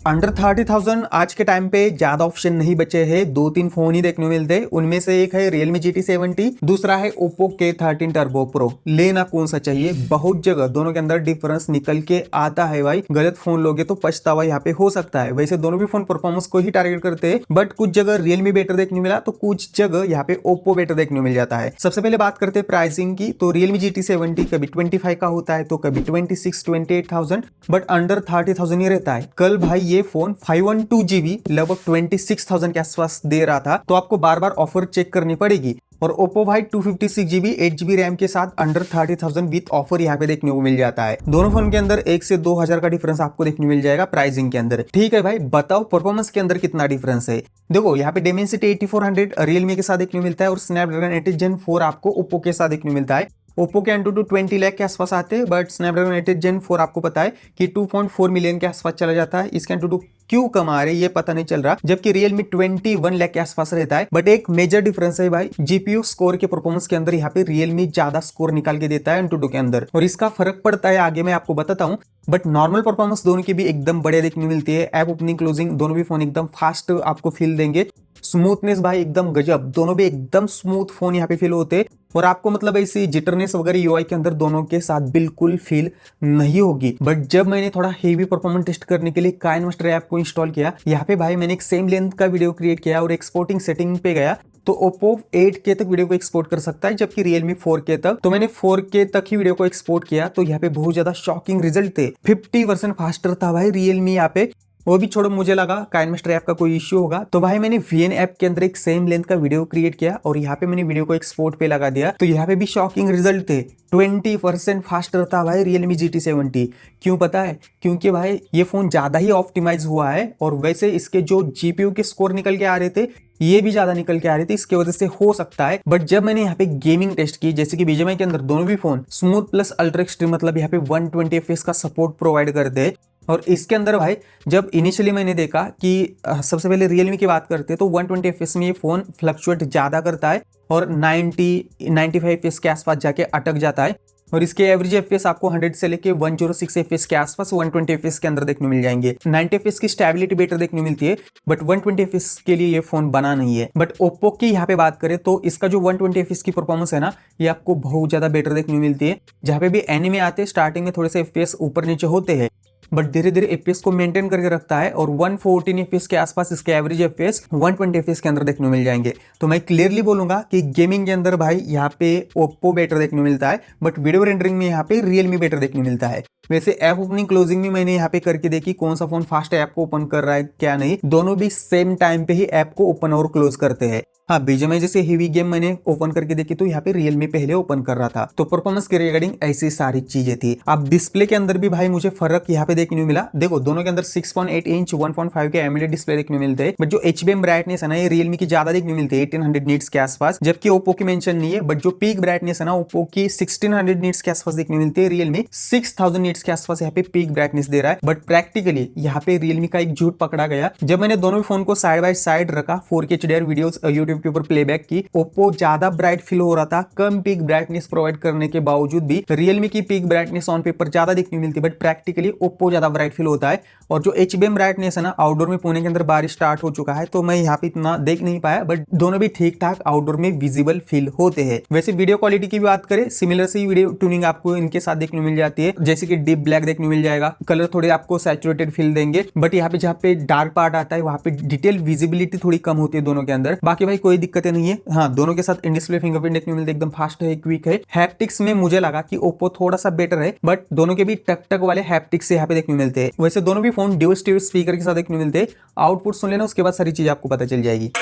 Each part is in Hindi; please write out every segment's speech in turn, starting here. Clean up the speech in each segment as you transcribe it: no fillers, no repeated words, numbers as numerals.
अंडर 30,000 आज के टाइम पे ज्यादा ऑप्शन नहीं बचे हैं, 2-3 फोन ही देखने को मिलते हैं। उनमें से एक है Realme GT70, दूसरा है Oppo K13 Turbo Pro। लेना कौन सा चाहिए? बहुत जगह दोनों के अंदर डिफरेंस निकल के आता है भाई। गलत फोन लोगे तो पछतावा यहाँ पे हो सकता है। वैसे दोनों भी फोन परफॉर्मेंस को ही टारगेट करते हैं, बट कुछ जगह Realme बेटर देखने को मिला तो कुछ जगह यहाँ पे Oppo बेटर देखने को मिल जाता है। सबसे पहले बात करते हैं प्राइसिंग की, तो Realme GT70 कभी 25 का होता है तो कभी 26-28,000, बट अंडर 30,000 ही रहता है। कल भाई ये फोन 512 GB लगभग 26,000 के आसपास दे रहा था, तो आपको बार बार ऑफर चेक करनी पड़ेगी। और Oppo भाई 256 GB 8 GB रैम के साथ अंडर 30,000 विथ ऑफर यहाँ पे देखने को मिल जाता है। दोनों फोन के अंदर 1 से 2,000 का डिफरेंस आपको देखने को मिल जाएगा प्राइसिंग के अंदर। ठीक है भाई, बताओ परफॉर्मेंस के अंदर कितना डिफरेंस है। देखो यहाँ पे Dimensity 8400 Realme के साथ देखने को मिलता है और Snapdragon 8 Gen 4 आपको Oppo के साथ देखने को मिलता है। ओप्पो के Antutu 20 लाख के आसपास आते हैं, बट स्नैपड्रैगन 8 Gen 4 आपको पता है कि 2.4 मिलियन के आसपास चला जाता है। इसके Antutu क्यों कमा रहे ये पता नहीं चल रहा, जबकि Realme 21 लाख के आसपास रहता है। बट एक मेजर डिफरेंस है भाई, जीपीयू स्कोर के परफॉर्मेंस के अंदर यहाँ पे Realme ज्यादा स्कोर निकाल के देता है Antutu के अंदर, और इसका फर्क पड़ता है आगे मैं आपको बताता हूँ। बट नॉर्मल परफॉर्मेंस दोनों की भी एकदम बढ़िया देखने मिलती है। ऐप ओपनिंग क्लोजिंग दोनों भी फोन एकदम फास्ट आपको फील देंगे। स्मूथनेस भाई एकदम गजब, दोनों भी एकदम स्मूथ फोन यहाँ पे फील होते, और आपको मतलब ऐसी जिटरनेस वगैरह यूआई के अंदर दोनों के साथ बिल्कुल फील नहीं होगी। बट जब मैंने थोड़ा हेवी परफॉर्मेंस टेस्ट करने के लिए काइनमास्टर ऐप को इंस्टॉल किया, यहाँ पे भाई मैंने एक सेम लेंथ का वीडियो क्रिएट किया और एक्सपोर्टिंग सेटिंग पे गया तो Oppo 8K तक वीडियो को एक्सपोर्ट कर सकता है, जबकि Realme 4K तक। तो मैंने 4K तक ही वीडियो को एक्सपोर्ट किया, तो यहाँ पे बहुत ज्यादा शॉकिंग रिजल्ट थे। 50% फास्टर था भाई Realme यहाँ पे। वो भी छोड़ो, मुझे लगा काइनमास्टर ऐप का कोई इश्यू होगा, तो भाई मैंने VN ऐप के अंदर एक सेम लेंथ का वीडियो क्रिएट किया और यहाँ पे मैंने वीडियो को एक्सपोर्ट पे लगा दिया, तो यहाँ पे भी शॉकिंग रिजल्ट थे। 20% फास्टर था भाई Realme GT70। क्यों पता है? क्योंकि भाई ये फोन ज्यादा ही ऑप्टिमाइज हुआ है, और वैसे इसके जो जीपीयू के स्कोर निकल के आ रहे थे ये भी ज्यादा निकल के आ रहे थे, इसकी वजह से हो सकता है। बट जब मैंने यहाँ पे गेमिंग टेस्ट की, जैसे कि BGMI के अंदर दोनों भी phone smooth plus ultra extreme मतलब यहाँ पे 120 FPS का सपोर्ट प्रोवाइड करते हैं, और इसके अंदर भाई जब इनिशियली मैंने देखा कि सबसे पहले Realme की बात करते हैं तो 120 FPS में ये फोन फ्लक्चुएट ज्यादा करता है और 90-95 FPS के आसपास जाके अटक जाता है, और इसके एवरेज FPS आपको 100 से लेके 106 FPS के आसपास 120 FPS के अंदर देखने मिल जाएंगे। 90 FPS की स्टेबिलिटी बेटर देखने मिलती है, बट 120 FPS के लिए ये फोन बना नहीं है। बट Oppo की यहाँ पे बात करें तो इसका जो 120 FPS की परफॉर्मेंस है ना, ये आपको बहुत ज्यादा बेटर देखने मिलती है। जहाँ पे भी एनिमे आते हैं स्टार्टिंग में थोड़े से FPS ऊपर नीचे होते हैं, बट धीरे धीरे FPS को मेंटेन करके रखता है, और 114 FPS के आसपास इसके एवरेज FPS 120 FPS के अंदर देखने को मिल जाएंगे। तो मैं क्लियरली बोलूंगा कि गेमिंग के अंदर भाई यहाँ पे Oppo बेटर देखने को मिलता है, बट वीडियो रेंडरिंग में यहाँ पे Realme बेटर देखने को मिलता है। वैसे ऐप ओपनिंग क्लोजिंग में मैंने यहाँ पे करके देखी कौन सा फोन फास्ट ऐप को ओपन कर रहा है क्या नहीं, दोनों भी सेम टाइम पे ही ऐप को ओपन और क्लोज करते हैं। हाँ, BGMI जैसे हेवी गेम मैंने ओपन करके देखी तो यहाँ पे Realme पहले ओपन कर रहा था। तो परफॉर्मेंस के रिगार्डिंग ऐसी सारी चीजें थी। अब डिस्प्ले के अंदर भी भाई मुझे फर्क यहाँ पे देखने को मिला। देखो दोनों के अंदर 6.8 इंच 1.5 के AMOLED डिस्प्ले देखने को मिलते हैं, बट जो HBM ब्राइटनेस है ना ये Realme की ज्यादा देखने को मिलती है 1800 निट्स के आसपास, जबकि Oppo की मेंशन नहीं है। बट जो पीक ब्राइटनेस है ना Oppo की 1600 निट्स के आसपास देखने को मिलती है, Realme 6000 निट्स के आसपास यहाँ पे पीक ब्राइटनेस दे रहा है। बट प्रैक्टिकली यहाँ पे Realme का एक झूठ पकड़ा गया। जब मैंने दोनों फोन को साइड बाय साइड रखा 4K HDR वीडियोस YouTube के ऊपर प्लेबैक की, Oppo ज्यादा ब्राइट फील हो रहा था कम पीक ब्राइटनेस प्रोवाइड करने के बावजूद भी। Realme की पीक ब्राइटनेस ऑन पेपर ज्यादा दिखने मिलती है, बट प्रैक्टिकली Oppo ज्यादा ब्राइट फील होता है। और जो HBM ब्राइटनेस है ना, आउटडोर में पुणे के अंदर बारिश स्टार्ट हो चुका है तो मैं यहाँ पे इतना देख नहीं पाया, बट दोनों भी ठीक ठाक आउटडोर में विजिबल फील होते हैं। वैसे वीडियो क्वालिटी की बात करें, सिमिलर सी वीडियो ट्यूनिंग आपको इनके साथ देखने मिल जाती है, जैसे कि डीप ब्लैक देखने मिल जाएगा, कलर थोड़े आपको सैचुरेटेड फील देंगे, बट यहाँ पे जहाँ पे डार्क पार्ट आता है वहाँ पे डिटेल विजिबिलिटी थोड़ी कम होती है दोनों के अंदर। बाकी भाई कोई दिक्कतें नहीं है। हाँ, दोनों के साथ इन डिस्प्ले फिंगरप्रिंट देखने मिलते एकदम फास्ट है, क्विक है। हैप्टिक्स में मुझे लगा कि Oppo थोड़ा सा बेटर है, बट दोनों के भी टक टक वाले हैप्टिक्स यहाँ पे देखने मिलते हैं। वैसे दोनों भी फोन ड्यूल स्टीरियो स्पीकर के साथ देखने मिलते हैं। आउटपुट सुन लेना, उसके बाद सारी चीज आपको पता चल जाएगी।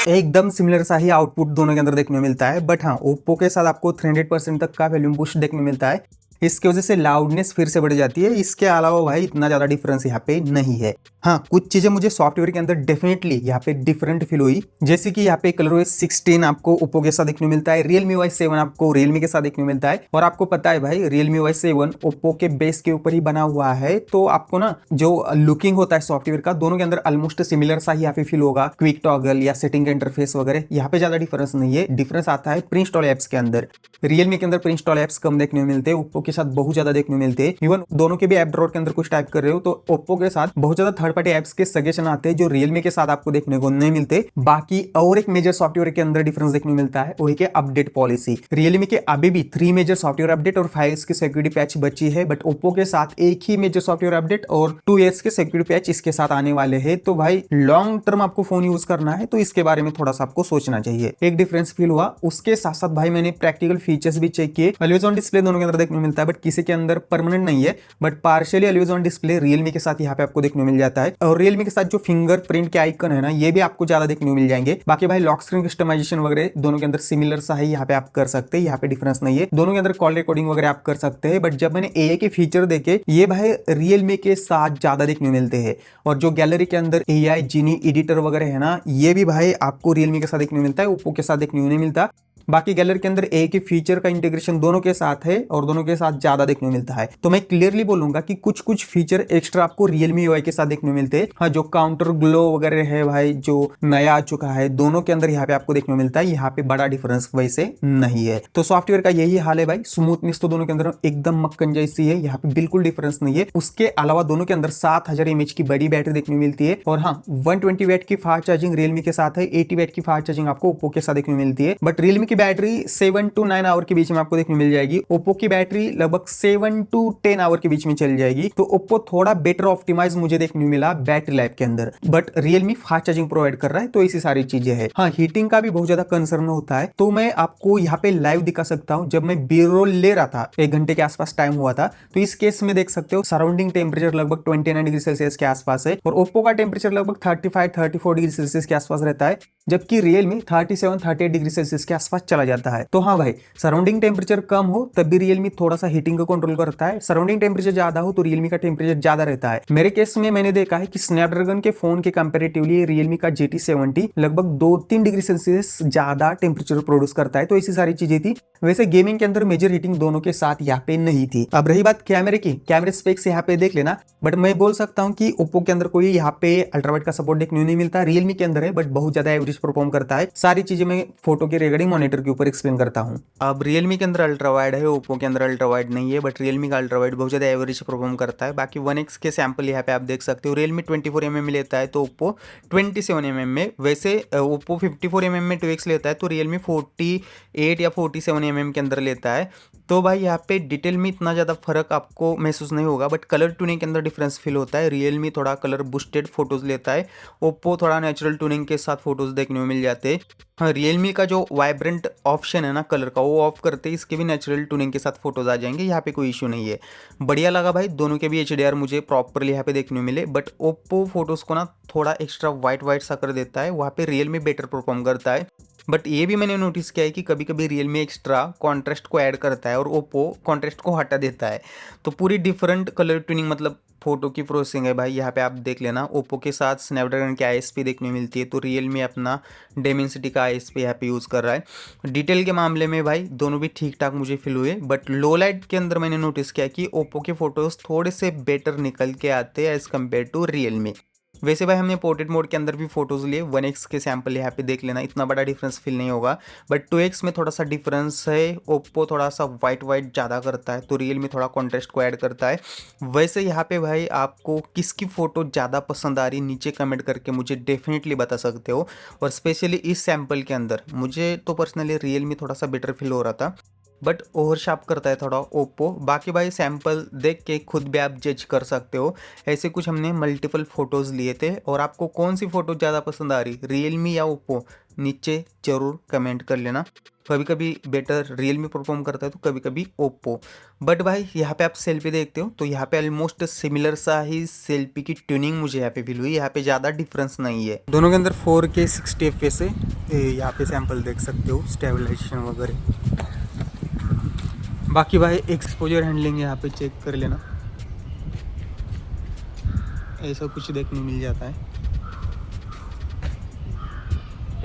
एकदम सिमिलर सा ही आउटपुट दोनों के अंदर देखने को मिलता है, बट हाँ Oppo के साथ आपको 300% तक का वॉल्यूम बूस्ट देखने को मिलता है। इसकी वजह से लाउडनेस फिर से बढ़ जाती है। इसके अलावा भाई इतना ज़्यादा डिफरेंस यहाँ पे नहीं है। हाँ, कुछ चीज़ें मुझे सॉफ्टवेयर के अंदर डेफिनेटली यहाँ पे डिफरेंट फील हुई, जैसे कि यहाँ पे ColorOS 16 आपको ओप्पो के साथ देखने को मिलता है, Realme OS 7 आपको Realme के साथ देखने को मिलता है। और आपको पता है भाई Realme OS 7 ओप्पो के बेस के ऊपर ही बना हुआ है, तो आपको ना जो लुकिंग होता है सॉफ्टवेयर का, दोनों के अंदर ऑलमोस्ट सिमिलर सा ही यहाँ पे फील होगा। क्विक टॉगल या सेटिंग इंटरफेस वगैरह यहाँ पे ज्यादा डिफरेंस नहीं है। डिफरेंस आता है प्री इंस्टॉल एप्स के अंदर। Realme के अंदर प्री इंस्टॉल एप्स कम देखने को मिलते हैं, ओप्पो के साथ बहुत ज्यादा देखने को मिलते हैं। इवन दोनों के भी ऐप ड्रॉर के अंदर कुछ टाइप कर रहे हो तो ओप्पो के साथ बहुत ज्यादा थर्ड पार्टी एप्स के सजेशन आते हैं जो Realme के साथ आपको देखने को नहीं मिलते। बाकी और एक मेजर सॉफ्टवेयर के अंदर डिफरेंस देखने को मिलता है, वही के अपडेट पॉलिसी। Realme के अभी भी 3 मेजर सॉफ्टवेयर अपडेट और 5 की सिक्योरिटी पैच बची है, बट ओप्पो के साथ एक ही मेजर सॉफ्टवेयर अपडेट और 2 इयर्स के सिक्योरिटी पैच इसके साथ आने वाले हैं। तो भाई लॉन्ग टर्म आपको फोन यूज करना है तो इसके बारे में थोड़ा सा आपको सोचना चाहिए। एक डिफरेंस फील हुआ। उसके साथ साथ भाई मैंने प्रैक्टिकल फीचर्स भी चेक किए। ऑलवेज ऑन डिस्प्ले दोनों के अंदर देखने को मिलता है, बट किसी के अंदर परमानेंट नहीं है, but partially always on display Realme के साथ यहाँ पे आपको देखने को मिल जाता है। और Realme के साथ जो फिंगरप्रिंट के आइकन है ना, ये भी आपको ज्यादा देखने को मिल जाएंगे। बाकी भाई लॉक स्क्रीन कस्टमाइजेशन वगैरह दोनों के अंदर सिमिलर सा है, यहाँ पे आप कर सकते हैं, यहाँ पे डिफरेंस नहीं है। दोनों के अंदर कॉल रिकॉर्डिंग वगैरह आप कर सकते हैं, बट जब मैंने AI के फीचर देखे, ये भाई Realme के साथ ज्यादा देखने को मिलते हैं। और जो गैलरी के अंदर AI जीनी एडिटर वगैरह है ना, ये भी भाई आपको Realme के साथ देखने को मिलता है, ओप्पो के साथ देखने को नहीं मिलता। बाकी गैलरी के अंदर एक ही फीचर का इंटीग्रेशन दोनों के साथ है और दोनों के साथ ज्यादा देखने को मिलता है। तो मैं क्लियरली बोलूंगा कि कुछ कुछ फीचर एक्स्ट्रा आपको Realme UI के साथ देखने को मिलते हैं। हाँ, जो काउंटर ग्लो वगैरह है भाई, जो नया आ चुका है, दोनों के अंदर यहाँ पे आपको देखने को मिलता है। यहाँ पे बड़ा डिफरेंस वैसे नहीं है। तो सॉफ्टवेयर का यही हाल है भाई। स्मूथनेस तो दोनों के अंदर एकदम मक्खन जैसी है, यहाँ पे बिल्कुल डिफरेंस नहीं है। उसके अलावा दोनों के अंदर 7000 mAh की बड़ी बैटरी देखने को मिलती है। और हाँ, 120 वैट की फास्ट चार्जिंग Realme के साथ है, 80 वैट की फास्ट चार्जिंग आपको ओप्पो के साथ देखने को मिलती है। बट Realme की बैटरी 7 to 9 आवर के बीच में आपको देखने मिल जाएगी, ओप्पो की बैटरी लगभग 7 to 10 आवर के बीच में चल जाएगी। तो ओप्पो थोड़ा बेटर ऑप्टिमाइज मुझे देखने मिला बैटरी लाइफ के अंदर, but Realme fast charging provide कर रहा है। तो ऐसी सारी चीजें हैं। हाँ, हीटिंग का भी बहुत ज्यादा कंसर्न होता है, तो मैं आपको यहाँ पे लाइव दिखा सकता हूँ। जब मैं B-roll ले रहा था, 1 घंटे के आसपास टाइम हुआ था, तो इस केस में देख सकते हो सराउंडिंग टेम्परेचर लगभग 29 डिग्री सेल्सियस के आसपास है और ओप्पो का टेम्परेचर लगभग 35-34 डिग्री सेल्सियस के आसपास रहता है, जबकि Realme 37-38 डिग्री सेल्सियस के आसपास चला जाता है। तो हाँ भाई, सराउंडिंग टेम्परेचर कम हो तब भी Realme थोड़ा सा हीटिंग को कंट्रोल करता है, सराउंडिंग टेम्परेचर ज्यादा हो तो Realme का टेम्परेचर ज्यादा रहता है। मेरे केस में मैंने देखा है कि स्नैपड्रैगन के फोन के कंपैरेटिवली Realme का GT70 लगभग 2-3 डिग्री सेल्सियस ज्यादा टेम्परेचर प्रोड्यूस करता है। तो ऐसी सारी चीजें थी। वैसे गेमिंग के अंदर मेजर हीटिंग दोनों के साथ यहाँ पे नहीं थी। अब रही बात कैमरे की, कैमरे स्पेक्स यहाँ पे देख लेना, बट मैं बोल सकता हूँ कि ओप्पो के अंदर कोई यहाँ पे अल्ट्रावाइड का सपोर्ट देखने नहीं मिलता। Realme के अंदर है, बट बहुत ज्यादा एवरेज परफॉर्म करता है। सारी चीजें मैं फोटो के रिगार्डिंग मॉनिटर के ऊपर एक्सप्लेन करता हूँ। अब Realme के अंदर अल्ट्रावाइड है, ओप्पो के अंदर अल्ट्रावाइड नहीं है, बट Realme का अल्ट्रावाइड बहुत ज्यादा एवरेज परफॉर्म करता है। बाकी 1x के सैंपल यहाँ पे आप देख सकते हो। Realme 24mm लेता है तो ओप्पो 27mm में, वैसे ओप्पो 54mm में 2x लेता है तो Realme 48 या 47mm के अंदर लेता है। तो भाई यहाँ पे डिटेल में इतना ज़्यादा फर्क आपको महसूस नहीं होगा, बट कलर ट्यूनिंग के अंदर डिफरेंस फील होता है। Realme थोड़ा कलर बूस्टेड फोटोज लेता है, ओप्पो थोड़ा नेचुरल ट्यूनिंग के साथ फोटोज देखने को मिल जाते हैं। हाँ, Realme का जो वाइब्रेंट ऑप्शन है ना कलर का, वो ऑफ करते ही इसके भी नेचुरल ट्यूनिंग के साथ फोटोज आ जाएंगे। यहाँ पे कोई इशू नहीं है। बढ़िया लगा भाई, दोनों के भी HDR मुझे प्रॉपरली यहाँ पे देखने को मिले, बट ओप्पो फोटोज को ना थोड़ा एक्स्ट्रा वाइट सा कर देता है, वहाँ पे Realme बेटर परफॉर्म करता है। बट ये भी मैंने नोटिस किया है कि कभी कभी Realme एक्स्ट्रा कॉन्ट्रास्ट को ऐड करता है और ओप्पो कॉन्ट्रास्ट को हटा देता है। तो पूरी डिफरेंट कलर ट्यूनिंग मतलब फोटो की प्रोसेसिंग है भाई। यहाँ पे आप देख लेना, ओप्पो के साथ स्नैपड्रैगन की ISP देखने मिलती है, तो Realme अपना डेमेंसिटी का ISP यहाँ पे यूज़ कर रहा है। डिटेल के मामले में भाई दोनों भी ठीक ठाक मुझे फील हुए, बट लो लाइट के अंदर मैंने नोटिस किया कि ओप्पो के फोटोज़ थोड़े से बेटर निकल के आते हैं एज़ कम्पेयर टू Realme। वैसे भाई हमने पोर्ट्रेट मोड के अंदर भी फोटोज लिए, 1x के सैंपल यहाँ पे देख लेना, इतना बड़ा डिफरेंस फील नहीं होगा, बट 2x में थोड़ा सा डिफरेंस है। ओप्पो थोड़ा सा वाइट ज़्यादा करता है तो Realme थोड़ा कॉन्ट्रास्ट को ऐड करता है। वैसे यहाँ पे भाई आपको किसकी फ़ोटो ज़्यादा पसंद आ रही, नीचे कमेंट करके मुझे डेफिनेटली बता सकते हो। और स्पेशली इस सैंपल के अंदर मुझे तो पर्सनली Realme थोड़ा सा बेटर फील हो रहा था, बट ओवर शार्प करता है थोड़ा ओप्पो। बाकी भाई सैंपल देख के खुद भी आप जज कर सकते हो। ऐसे कुछ हमने मल्टीपल फोटोज़ लिए थे, और आपको कौन सी फ़ोटो ज़्यादा पसंद आ रही, Realme या ओप्पो, नीचे ज़रूर कमेंट कर लेना। कभी कभी बेटर Realme परफॉर्म करता है तो कभी कभी ओप्पो। बट भाई यहाँ पे आप सेल्फी देखते हो तो यहाँ पे ऑलमोस्ट सिमिलर सा ही सेल्फी की ट्यूनिंग मुझे यहाँ पे फील हुई। यहाँ पे ज़्यादा डिफरेंस नहीं है। दोनों के अंदर 4K 60 FPS है। यहाँ पे सैंपल देख सकते हो, स्टेबलाइजेशन वगैरह। बाकी भाई एक्सपोजर हैंडलिंग यहाँ पे चेक कर लेना, ऐसा कुछ देखने मिल जाता है।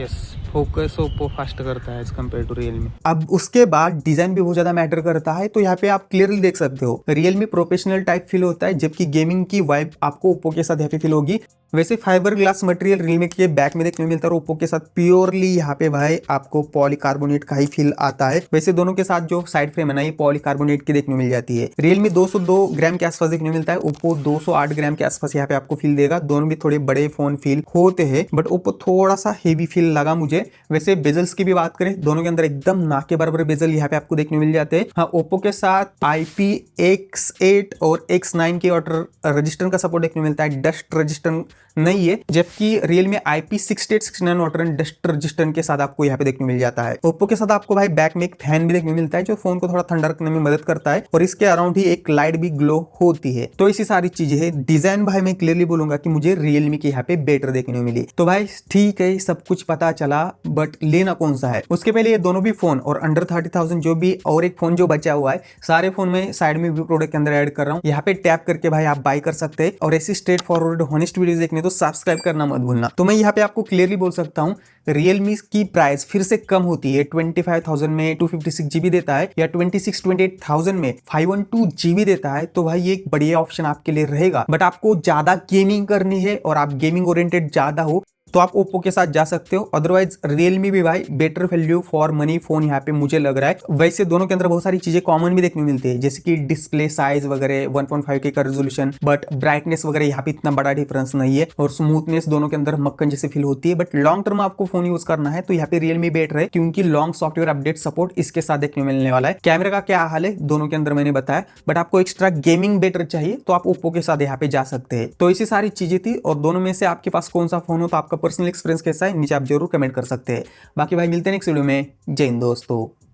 यस, फोकस ओप्पो फास्ट करता है एज कम्पेयर टू रियलमी। अब उसके बाद डिजाइन भी बहुत ज्यादा मैटर करता है, तो यहाँ पे आप क्लियरली देख सकते हो रियलमी प्रोफेशनल टाइप फील होता है, जबकि गेमिंग की वाइब आपको ओप्पो के साथ यहाँ पे फील होगी। वैसे फाइबर ग्लास मटेरियल रियलमी के बैक में देखने को मिलता है, ओप्पो के साथ प्योरली यहाँ पे भाई आपको पॉलीकार्बोनेट का ही फील आता है। वैसे दोनों के साथ जो साइड फ्रेम है ना, ये पॉलीकार्बोनेट की देखने को मिल जाती है। रियलमी 202 ग्राम के आसपास देखने को मिलता है, ओप्पो 208 ग्राम के आसपास यहाँ पे आपको फील देगा। दोनों भी थोड़े बड़े फोन फील होते हैं, बट ओप्पो थोड़ा सा हेवी फील लगा मुझे। वैसे बेजल्स की भी बात करें, दोनों के अंदर एकदम ना के बराबर बेजल यहाँ पे आपको देखने को मिल जाते हैं। हाँ, ओप्पो के साथ IPX8 और X9 के वाटर रजिस्टर का सपोर्ट देखने को मिलता है, डस्ट रजिस्टर नहीं है, जबकि Realme IP68 69 water and dust register के साथ आपको यहाँ पे देखने को मिल जाता है। ओप्पो के साथ आपको भाई बैक में एक फैन भी देखने को मिलता है, जो फोन को थोड़ा ठंडा रखने में मदद करता है, और इसके अराउंड ही एक लाइट भी ग्लो होती है। तो ऐसी सारी चीजें है। डिजाइन भाई मैं क्लियरली बोलूंगा कि मुझे रियलमी की यहाँ पे बेटर देखने को मिली। तो भाई ठीक है, सब कुछ पता चला, बट लेना कौन सा है। उसके पहले ये दोनों भी फोन और अंडर 30,000 जो भी और एक फोन जो बचा हुआ है, सारे फोन में साइड में व्यू प्रोडक्ट के अंदर ऐड कर रहा हूँ। यहाँ पे टैप करके भाई आप बाय कर सकते हैं, और ऐसी स्ट्रेट फॉरवर्ड हॉनेस्ट वीडियोस देखने तो सब्सक्राइब करना मत भूलना। तो मैं यहाँ पे आपको क्लियरली बोल सकता हूँ, रियलमी की प्राइस फिर से कम होती है। 25,000 में 256 GB देता है, या 28,000 में 512 GB देता है, तो भाई ये एक बढ़िया ऑप्शन आपके लिए रहेगा। बट आपको ज्यादा गेमिंग करनी है और आप गेमिंग ओरिएंटेड ज्यादा हो, तो आप ओप्पो के साथ जा सकते हो। अदरवाइज रियलमी भी भाई better value for money phone यहाँ पे मुझे लग रहा है। वैसे दोनों के अंदर बहुत सारी चीजें कॉमन भी देखने को मिलती है, जैसे कि डिस्प्ले साइज वगैरह 1.5K का रेजोल्यूशन, बट ब्राइटनेस वगैरह यहाँ पे इतना बड़ा डिफरेंस नहीं है, और स्मूथनेस दोनों के अंदर मक्खन जैसे फील होती है। बट लॉन्ग टर्म आपको फोन यूज करना है तो यहाँ पे रियलमी बेटर है, क्योंकि लॉन्ग सॉफ्टवेयर अपडेट सपोर्ट इसके साथ देखने को मिलने वाला है। कैमरा का क्या हाल है दोनों के अंदर मैंने बताया, बट आपको एक्स्ट्रा गेमिंग बेटर चाहिए तो आप ओप्पो के साथ यहाँ पे जा सकते हैं। तो ऐसी सारी चीजें थी, और दोनों में से आपके पास कौन सा फोन हो, तो आपका पर्सनल एक्सपीरियंस कैसा है नीचे आप जरूर कमेंट कर सकते हैं। बाकी भाई मिलते हैं नेक्स्ट वीडियो में। जय हिंद दोस्तों।